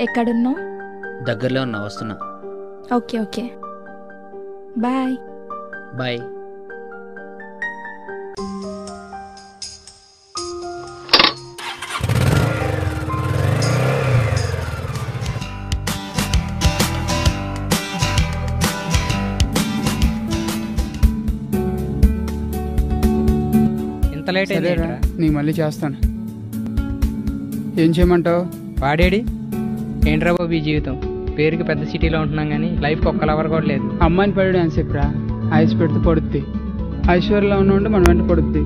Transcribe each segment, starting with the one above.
ఎక్కడున్నావు? దగ్గరలో ఉన్నా, వస్తున్నా. Okay okay, bye bye. ఇంత లేట్ అయింది. నీ మళ్ళీ చేస్తాను. ఏం చేయమంటావు? వాడేడి ఏంట్రా బాబు ఈ జీవితం? పేరుకి పెద్ద సిటీలో ఉంటున్నాం కానీ లైఫ్కి ఒక్క లవర్ కూడా లేదు. అమ్మాయిని పడాడు అని చెప్పరా? ఐస్ పెడితే పడుద్ది. ఐశ్వర్యలో ఉన్న మన వెంట పడుద్ది.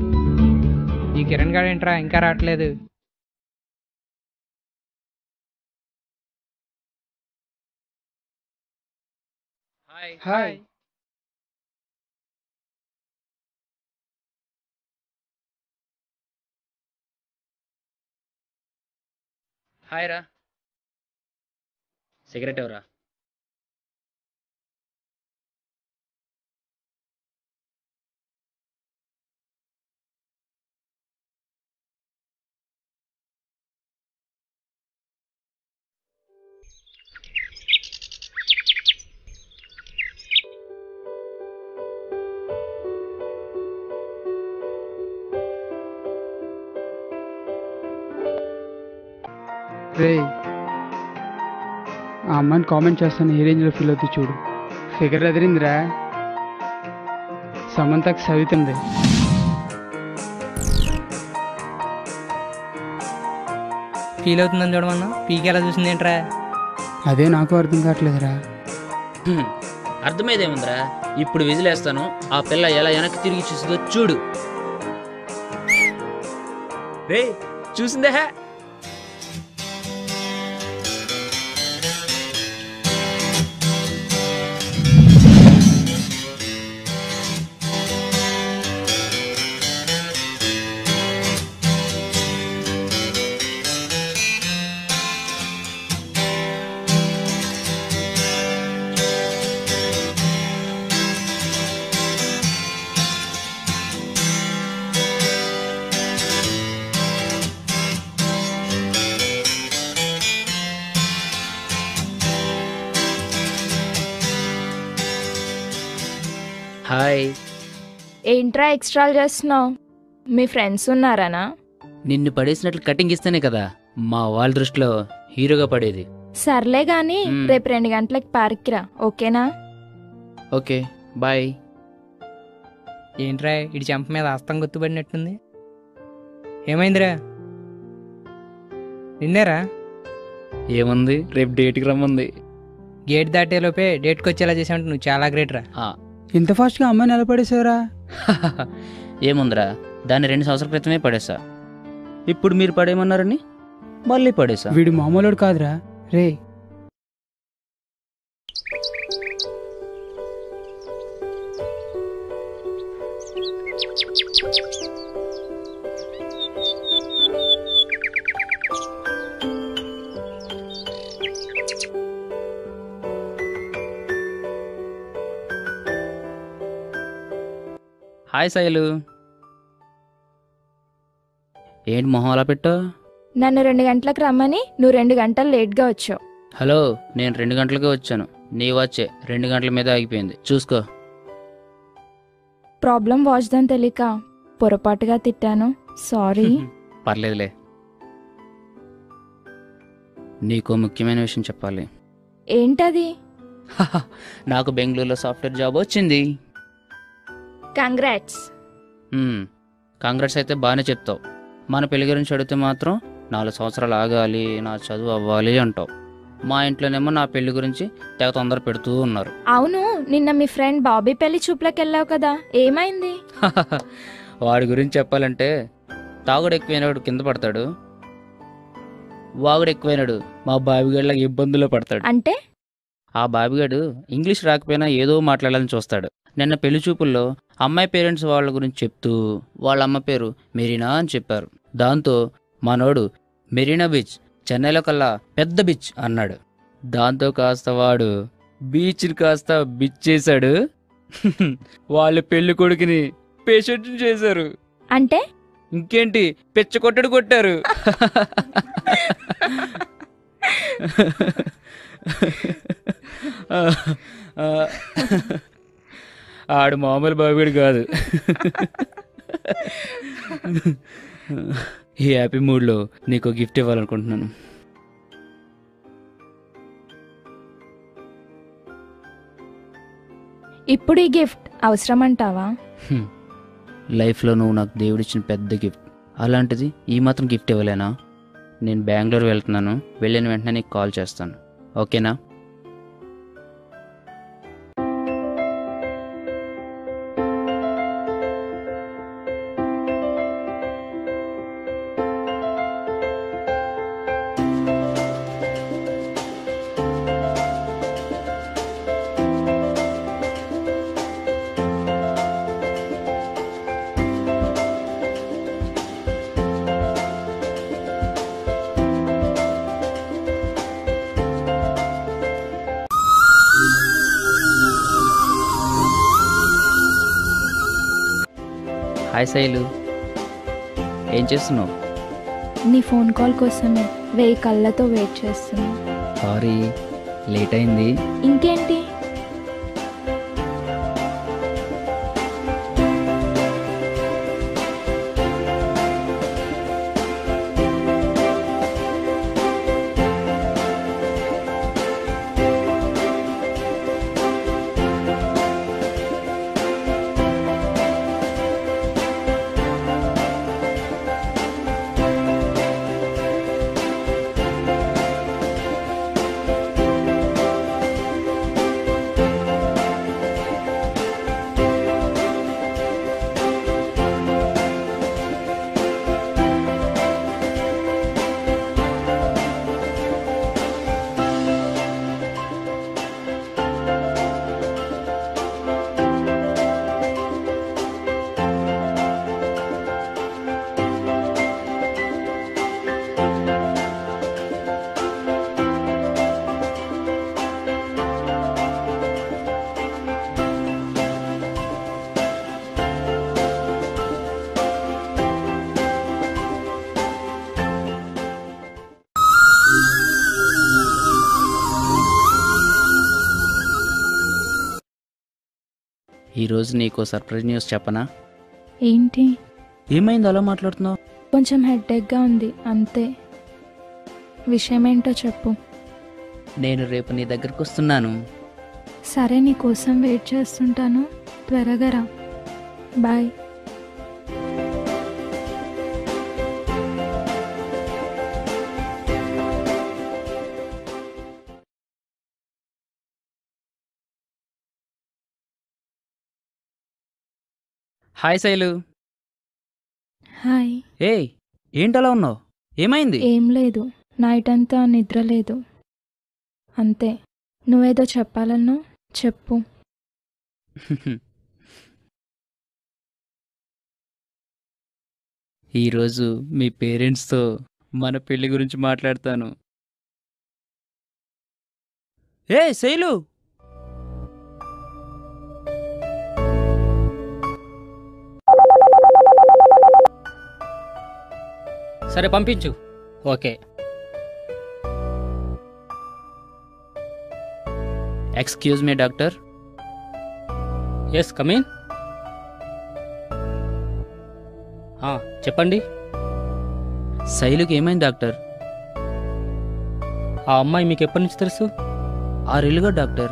ఈ కిరణ్ గారు ఏంట్రా ఇంకా రావట్లేదు? Hi hi. హాయ్ రా. సిగరెట్ ఎవరా? రే, ఆ అమ్మాయిని కామెంట్ చేస్తాను. ఏ రేంజ్లో ఫీల్ అవుతుంది చూడు. ఫిగర్ ఎదిరిందిరా. సమంతకు సవితుంది. ఫీల్ అవుతుందని చూడమన్నా పీకి ఎలా చూసింది ఏంట్రా? అదే నాకు అర్థం కావట్లేదురా. అర్థమైదేముందిరా, ఇప్పుడు విజిలేస్తాను. ఆ పిల్ల ఎలా వెనక్కి తిరిగి చూస్తుందో చూడు. రే, చూసిందే? హాయ్. ఏంట్రా ఎక్స్ట్రాలు చేస్తున్నావు? మీ ఫ్రెండ్స్ ఉన్నారానా? నిన్ను పడేసినట్లు కటింగ్ ఇస్తేనే కదా మా వాళ్ళ దృష్టిలో హీరోగా పడేది. సర్లే గాని రేపు 2 గంటలకి పార్క్కి రా, ఓకేనా? Okay, bye. ఏంట్రా ఇటు చెంప మీద అస్తం గుర్తుపడినట్టుంది. ఏమైందిరా? నిన్నేరా? ఏముంది, రేపు డేట్కి రమ్మంది. గేట్ దాటేలోపే డేట్కి వచ్చేలా చేసామంటే నువ్వు చాలా గ్రేట్ రా. ఇంత ఫాస్ట్గా అమ్మాయిని ఎలా పడేసావురా? ఏముందిరా, దాన్ని 2 సంవత్సరాల క్రితమే పడేసా. ఇప్పుడు మీరు పడేయమన్నారని మళ్ళీ పడేసా. వీడు మామూలుడు కాదురా. రే, హాయ్ శైలు. ఏంటి మొహం అలా పెట్టావు? నన్ను 2 గంటలకు రమ్మని నువ్వు 2 గంటలు లేట్గా వచ్చావు. హలో, నేను 2 గంటలకే వచ్చాను. నీ వచ్చే 2 గంటల మీద ఆగిపోయింది, చూసుకో. ప్రాబ్లం వాచ్దని తెలియక పొరపాటుగా తిట్టాను, సారీ. పర్లేదులే. నీకో ముఖ్యమైన విషయం చెప్పాలి. ఏంటది? నాకు బెంగళూరులో సాఫ్ట్వేర్ జాబ్ వచ్చింది. కంగ్రాట్స్. కాంగ్రెస్ అయితే బాగానే చెప్తావు. మన పెళ్లి గురించి అడిగితే మాత్రం 4 సంవత్సరాలు ఆగాలి, నా చదువు అవ్వాలి అంటావు. మా ఇంట్లోనేమో నా పెళ్లి గురించి తెగ తొందర పెడుతూ ఉన్నారు. అవును, నిన్న మీ ఫ్రెండ్ బాబీ పెళ్లి చూపులకు వెళ్ళావు కదా, ఏమైంది? వాడి గురించి చెప్పాలంటే తాగుడు ఎక్కువైనాడు కింద పడతాడు, వాగుడు ఎక్కువైనాడు మా బాబిగాడిలాగా ఇబ్బందుల్లో పడతాడు. అంటే ఆ బాబిగాడు ఇంగ్లీష్ రాకపోయినా ఏదో మాట్లాడాలని చూస్తాడు. నిన్న పెళ్లి చూపుల్లో అమ్మాయి పేరెంట్స్ వాళ్ళ గురించి చెప్తూ వాళ్ళ అమ్మ పేరు మెరీనా అని చెప్పారు. దాంతో మనోడు మెరీనా బీచ్ చెన్నైలో కల్లా పెద్ద బీచ్ అన్నాడు. దాంతో కాస్త వాడు బీచ్ని కాస్త బిచ్ చేశాడు. వాళ్ళ పెళ్లి కొడుకుని పేషెంట్ చేశారు. అంటే ఇంకేంటి, పెచ్చ కొట్టడు కొట్టారు. ఆడు మామూలు బాబుడు కాదు. ఈ హ్యాపీ మూడ్లో నీకు గిఫ్ట్ ఇవ్వాలనుకుంటున్నాను. ఇప్పుడు ఈ గిఫ్ట్ అవసరమంటావా? లైఫ్లో నువ్వు నాకు దేవుడిచ్చిన పెద్ద గిఫ్ట్, అలాంటిది ఈ మాత్రం గిఫ్ట్ ఇవ్వలేనా? నేను బెంగళూరు వెళ్తున్నాను, వెళ్ళిన వెంటనే నీకు కాల్ చేస్తాను, ఓకేనా? హాయ్ శైలు, ఏం చేస్తున్నావు? నీ ఫోన్ కాల్ కోసమే 1000 కళ్ళతో వెయిట్ చేస్తున్నా. సారీ, లేట్ అయింది. ఇంకేంటి? ఈరోజు నీకు సర్ప్రైజ్ న్యూస్ చెప్పనా? ఏంటి? ఏమైంది అలా మాట్లాడుతున్నావు? కొంచెం హెడ్ఏక్గా ఉంది అంతే. విషయం ఏంటో చెప్పు. నేను రేపు నీ దగ్గరకు వస్తున్నాను. సరే, నీ కోసం వెయిట్ చేస్తుంటాను, త్వరగా రా. బాయ్. హాయ్ శైలు. హాయ్. ఏయ్, ఏంటలా ఉన్నావు? ఏమైంది? ఏం లేదు, నైట్ అంతా నిద్ర లేదు అంతే. నువ్వేదో చెప్పాలన్నా చెప్పు. ఈరోజు మీ పేరెంట్స్తో మన పెళ్లి గురించి మాట్లాడతాను. ఏ శైలు, సరే పంపించు. Okay. Excuse me doctor. Yes come in. చెప్పండి. శైలుకి ఏమైంది డాక్టర్? ఆ అమ్మాయి మీకు ఎప్పటి నుంచి తెలుసు? 6 ఏళ్ళుగా డాక్టర్.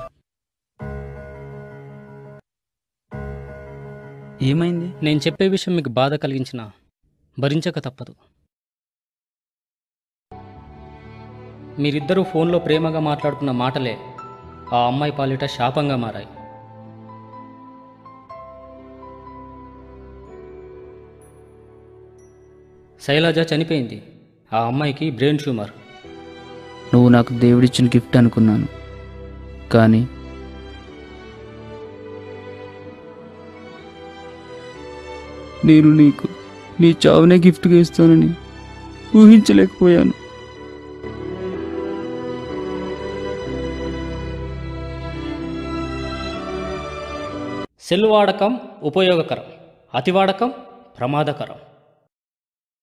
ఏమైంది? నేను చెప్పే విషయం మీకు బాధ కలిగించినా భరించక తప్పదు. మీరిద్దరూ ఫోన్లో ప్రేమగా మాట్లాడుకున్న మాటలే ఆ అమ్మాయి పాలిట శాపంగా మారాయి. శైలజ చనిపోయింది. ఆ అమ్మాయికి బ్రెయిన్ ట్యూమర్. నువ్వు నాకు దేవుడిచ్చిన గిఫ్ట్ అనుకున్నాను, కానీ నేను నీకు నీ చావునే గిఫ్ట్గా ఇస్తానని ఊహించలేకపోయాను. సెల్ వాడకం ఉపయోగకరం, అతి వాడకం ప్రమాదకరం.